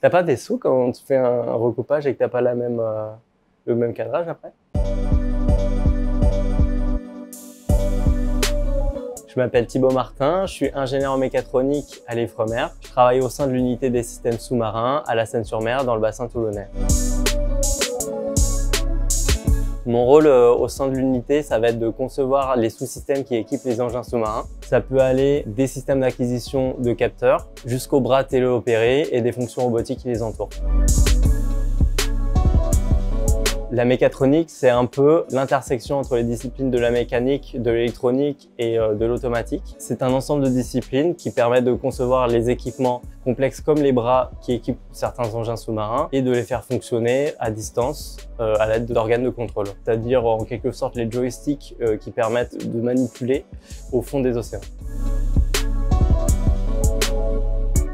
T'as pas des sous quand tu fais un recoupage et que t'as pas le même cadrage après? Je m'appelle Thibaut Martin, je suis ingénieur en mécatronique à l'Ifremer. Je travaille au sein de l'unité des systèmes sous-marins à la Seine-sur-Mer dans le bassin toulonnais. Mon rôle au sein de l'unité, ça va être de concevoir les sous-systèmes qui équipent les engins sous-marins. Ça peut aller des systèmes d'acquisition de capteurs jusqu'aux bras téléopérés et des fonctions robotiques qui les entourent. La mécatronique, c'est un peu l'intersection entre les disciplines de la mécanique, de l'électronique et de l'automatique. C'est un ensemble de disciplines qui permettent de concevoir les équipements complexes comme les bras qui équipent certains engins sous-marins et de les faire fonctionner à distance à l'aide d'organes de contrôle. C'est-à-dire en quelque sorte les joysticks qui permettent de manipuler au fond des océans.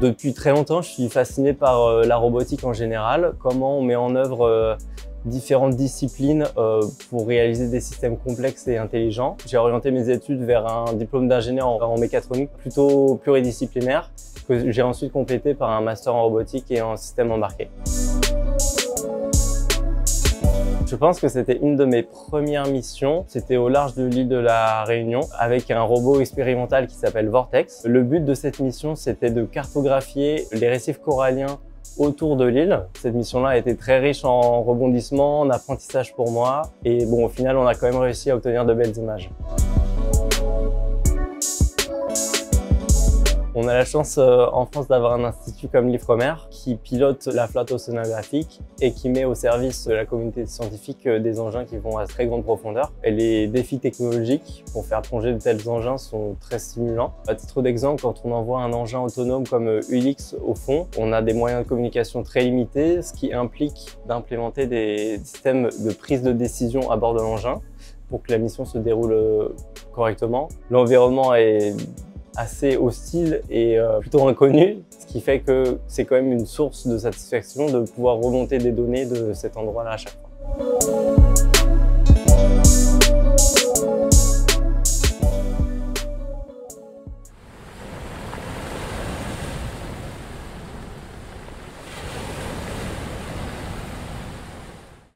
Depuis très longtemps, je suis fasciné par la robotique en général, comment on met en œuvre différentes disciplines pour réaliser des systèmes complexes et intelligents. J'ai orienté mes études vers un diplôme d'ingénieur en mécatronique plutôt pluridisciplinaire que j'ai ensuite complété par un master en robotique et en système embarqué. Je pense que c'était une de mes premières missions. C'était au large de l'île de la Réunion avec un robot expérimental qui s'appelle Vortex. Le but de cette mission, c'était de cartographier les récifs coralliens autour de l'île. Cette mission-là a été très riche en rebondissements, en apprentissage pour moi. Et bon, au final, on a quand même réussi à obtenir de belles images. On a la chance en France d'avoir un institut comme l'Ifremer qui pilote la flotte océanographique et qui met au service de la communauté scientifique des engins qui vont à très grande profondeur. Et les défis technologiques pour faire plonger de tels engins sont très stimulants. À titre d'exemple, quand on envoie un engin autonome comme Ulix au fond, on a des moyens de communication très limités, ce qui implique d'implémenter des systèmes de prise de décision à bord de l'engin pour que la mission se déroule correctement. L'environnement est assez hostile et plutôt inconnu, ce qui fait que c'est quand même une source de satisfaction de pouvoir remonter des données de cet endroit-là à chaque fois.